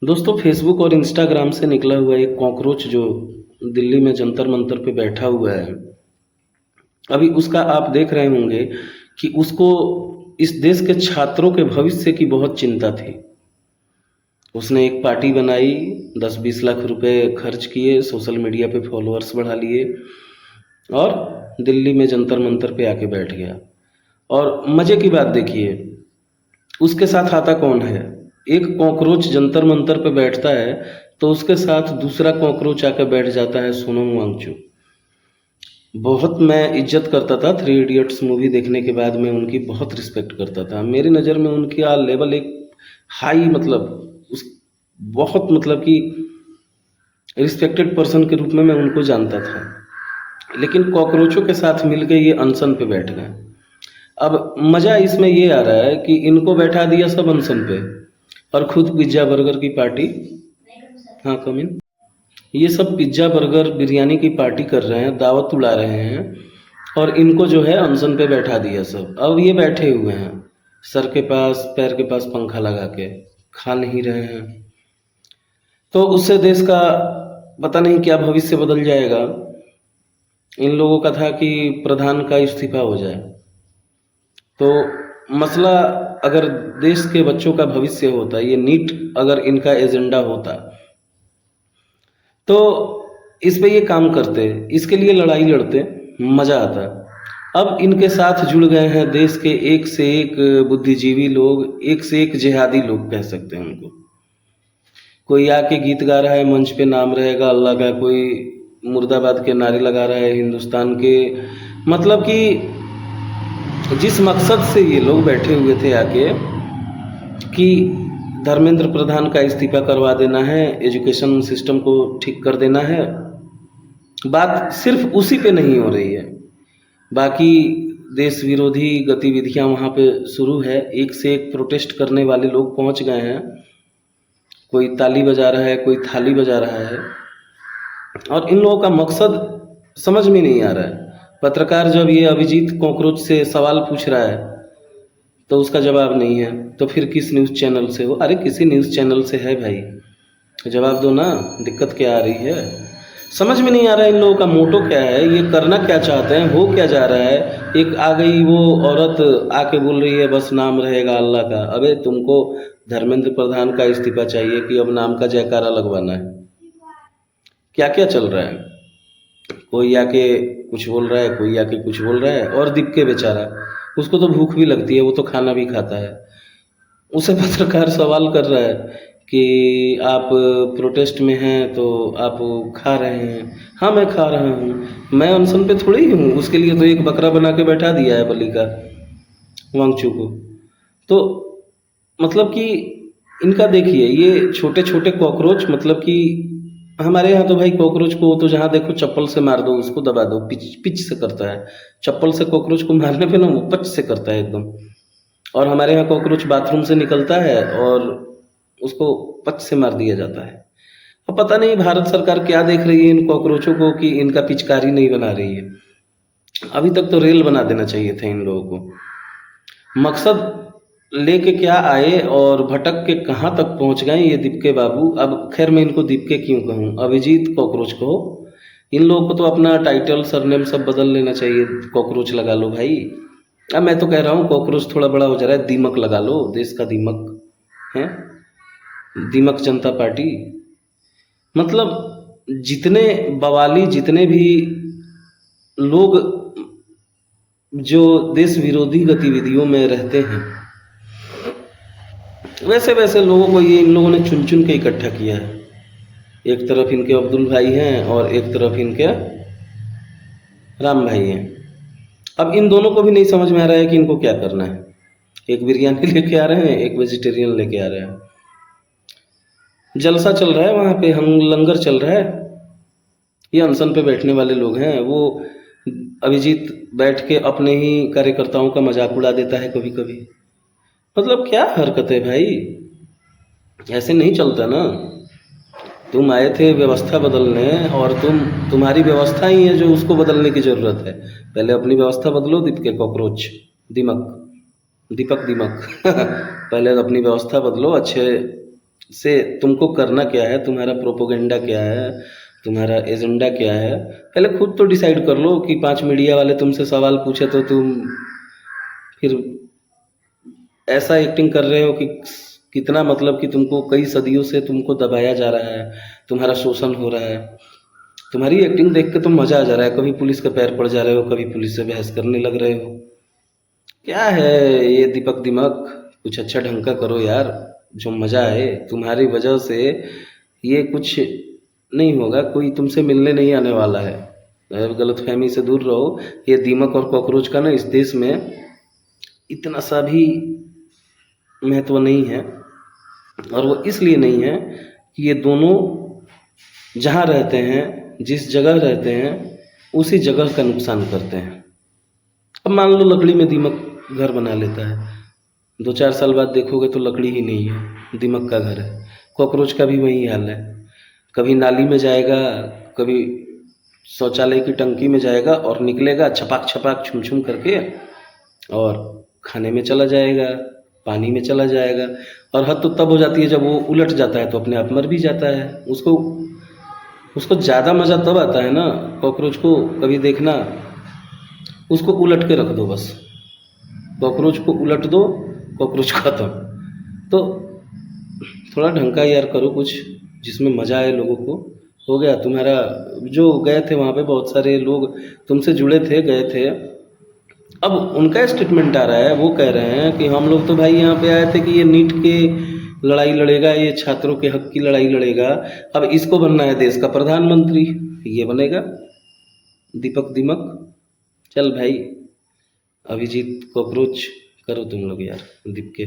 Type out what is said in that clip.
दोस्तों फेसबुक और इंस्टाग्राम से निकला हुआ एक कॉकरोच जो दिल्ली में जंतर मंतर पे बैठा हुआ है। अभी उसका आप देख रहे होंगे कि उसको इस देश के छात्रों के भविष्य की बहुत चिंता थी। उसने एक पार्टी बनाई, 10-20 लाख रुपए खर्च किए, सोशल मीडिया पे फॉलोअर्स बढ़ा लिए और दिल्ली में जंतर मंतर पे आके बैठ गया। और मज़े की बात देखिए, उसके साथ आता कौन है? एक कॉकरोच जंतर मंतर पे बैठता है तो उसके साथ दूसरा कॉकरोच आकर बैठ जाता है सोनम वांगचुक। बहुत मैं इज्जत करता था, थ्री इडियट्स मूवी देखने के बाद मैं उनकी बहुत रिस्पेक्ट करता था। मेरी नज़र में उनकी लेवल एक हाई, मतलब उस बहुत, मतलब कि रिस्पेक्टेड पर्सन के रूप में मैं उनको जानता था। लेकिन कॉकरोचों के साथ मिलके ये अनशन पे बैठ गए। अब मज़ा इसमें ये आ रहा है कि इनको बैठा दिया सब अनशन पे और खुद पिज्ज़ा बर्गर की पार्टी। हाँ, कम इन। ये सब पिज्ज़ा बर्गर बिरयानी की पार्टी कर रहे हैं, दावत उड़ा रहे हैं और इनको जो है अनशन पे बैठा दिया सब। अब ये बैठे हुए हैं सर के पास, पैर के पास पंखा लगा के, खा नहीं रहे हैं। तो उससे देश का पता नहीं क्या भविष्य बदल जाएगा। इन लोगों का था कि प्रधान का इस्तीफा हो जाए। तो मसला, अगर देश के बच्चों का भविष्य होता, ये नीट अगर इनका एजेंडा होता तो इस पे ये काम करते, इसके लिए लड़ाई लड़ते, मज़ा आता। अब इनके साथ जुड़ गए हैं देश के एक से एक बुद्धिजीवी लोग, एक से एक जिहादी लोग कह सकते हैं उनको। कोई आके गीत गा रहा है, मंच पे नाम रहेगा अल्लाह का, कोई मुर्दाबाद के नारे लगा रहा है हिंदुस्तान के। मतलब कि जिस मकसद से ये लोग बैठे हुए थे आके कि धर्मेंद्र प्रधान का इस्तीफा करवा देना है, एजुकेशन सिस्टम को ठीक कर देना है, बात सिर्फ उसी पे नहीं हो रही है। बाकी देश विरोधी गतिविधियां वहाँ पे शुरू है, एक से एक प्रोटेस्ट करने वाले लोग पहुँच गए हैं। कोई ताली बजा रहा है, कोई थाली बजा रहा है और इन लोगों का मकसद समझ में नहीं आ रहा है। पत्रकार जब ये अभिजीत कॉकरोच से सवाल पूछ रहा है तो उसका जवाब नहीं है, तो फिर किस न्यूज़ चैनल से हो? अरे किसी न्यूज़ चैनल से है भाई, जवाब दो ना, दिक्कत क्या आ रही है? समझ में नहीं आ रहा है इन लोगों का मोटो क्या है, ये करना क्या चाहते हैं, हो क्या जा रहा है। एक आ गई वो औरत आके बोल रही है बस नाम रहेगा अल्लाह का। अबे तुमको धर्मेंद्र प्रधान का इस्तीफा चाहिए कि अब नाम का जयकारा लगवाना है? क्या क्या चल रहा है? कोई आके कुछ बोल रहा है, कोई आके कुछ बोल रहा है। और दीपके बेचारा, उसको तो भूख भी लगती है, वो तो खाना भी खाता है। उसे पत्रकार सवाल कर रहा है कि आप प्रोटेस्ट में हैं तो आप खा रहे हैं। हाँ मैं खा रहा हूँ, मैं अनशन पे थोड़ी ही हूँ। उसके लिए तो एक बकरा बना के बैठा दिया है बलि का, वांगचू को। तो मतलब कि इनका देखिए, ये छोटे छोटे कॉकरोच, मतलब कि हमारे यहाँ तो भाई कॉकरोच को तो जहाँ देखो चप्पल से मार दो, उसको दबा दो, पिच पिच से करता है। चप्पल से कॉकरोच को मारने पे ना वो पच से करता है एकदम। और हमारे यहाँ कॉकरोच बाथरूम से निकलता है और उसको पच से मार दिया जाता है। अब पता नहीं भारत सरकार क्या देख रही है इन कॉकरोचों को कि इनका पिचकारी नहीं बना रही है। अभी तक तो रेल बना देना चाहिए था इन लोगों को। मकसद लेके क्या आए और भटक के कहाँ तक पहुँच गए ये दीपके बाबू। अब खैर मैं इनको दीपके क्यों कहूँ, अभिजीत कॉकरोच कहो। इन लोगों को तो अपना टाइटल सरनेम सब बदल लेना चाहिए, कॉकरोच लगा लो भाई। अब मैं तो कह रहा हूँ कॉकरोच थोड़ा बड़ा हो जा रहा है, दीमक लगा लो, देश का दीमक है, दीमक जनता पार्टी। मतलब जितने बवाली, जितने भी लोग जो देश विरोधी गतिविधियों में रहते हैं, वैसे वैसे लोगों को ये इन लोगों ने चुन चुन के इकट्ठा किया है। एक तरफ इनके अब्दुल भाई हैं और एक तरफ इनके राम भाई हैं। अब इन दोनों को भी नहीं समझ में आ रहा है कि इनको क्या करना है। एक बिरयानी लेके आ रहे हैं, एक वेजिटेरियन लेके आ रहे हैं। जलसा चल रहा है वहाँ पे, हम लंगर चल रहा है। ये अनशन पे बैठने वाले लोग हैं। वो अभिजीत बैठ के अपने ही कार्यकर्ताओं का मजाक उड़ा देता है कभी कभी। मतलब क्या हरकत है भाई, ऐसे नहीं चलता ना। तुम आए थे व्यवस्था बदलने और तुम्हारी व्यवस्था ही है जो उसको बदलने की ज़रूरत है। पहले अपनी व्यवस्था बदलो, दीपके कॉकरोच, दीमक, दीपक दीमक पहले अपनी व्यवस्था बदलो, अच्छे से तुमको करना क्या है, तुम्हारा प्रोपोगेंडा क्या है, तुम्हारा एजेंडा क्या है, पहले खुद तो डिसाइड कर लो कि 5 मीडिया वाले तुमसे सवाल पूछे तो तुम फिर ऐसा एक्टिंग कर रहे हो कि कितना मतलब कि तुमको कई सदियों से तुमको दबाया जा रहा है, तुम्हारा शोषण हो रहा है। तुम्हारी एक्टिंग देख के तो मज़ा आ जा रहा है, कभी पुलिस के पैर पड़ जा रहे हो, कभी पुलिस से बहस करने लग रहे हो। क्या है ये दीपक दिमाग, कुछ अच्छा ढंग का करो यार, जो मज़ा आए। तुम्हारी वजह से ये कुछ नहीं होगा, कोई तुमसे मिलने नहीं आने वाला है। गलतफहमी से दूर रहो। ये दीमक और कॉकरोच का ना इस देश में इतना सा भी महत्व नहीं है, और वो इसलिए नहीं है कि ये दोनों जहाँ रहते हैं, जिस जगह रहते हैं, उसी जगह का नुकसान करते हैं। अब मान लो लकड़ी में दीमक घर बना लेता है, 2-4 साल बाद देखोगे तो लकड़ी ही नहीं है, दीमक का घर है। कॉकरोच का भी वही हाल है, कभी नाली में जाएगा, कभी शौचालय की टंकी में जाएगा और निकलेगा छपाक छपाक छुम छुम करके और खाने में चला जाएगा, पानी में चला जाएगा। और हद तो तब हो जाती है जब वो उलट जाता है तो अपने आप मर भी जाता है। उसको उसको ज़्यादा मज़ा तब आता है ना, कॉकरोच को कभी देखना, उसको उलट के रख दो बस, कॉकरोच को उलट दो, कॉकरोच खत्म। तो थोड़ा ढंग का यार करो कुछ जिसमें मज़ा आए लोगों को। हो गया तुम्हारा, जो गए थे वहाँ पे बहुत सारे लोग तुमसे जुड़े थे, गए थे, अब उनका स्टेटमेंट आ रहा है, वो कह रहे हैं कि हम लोग तो भाई यहाँ पे आए थे कि ये नीट के लड़ाई लड़ेगा, ये छात्रों के हक की लड़ाई लड़ेगा, अब इसको बनना है देश का प्रधानमंत्री, ये बनेगा दीपक दिमक। चल भाई, अभिजीत कॉकरोच करो तुम लोग यार दीप के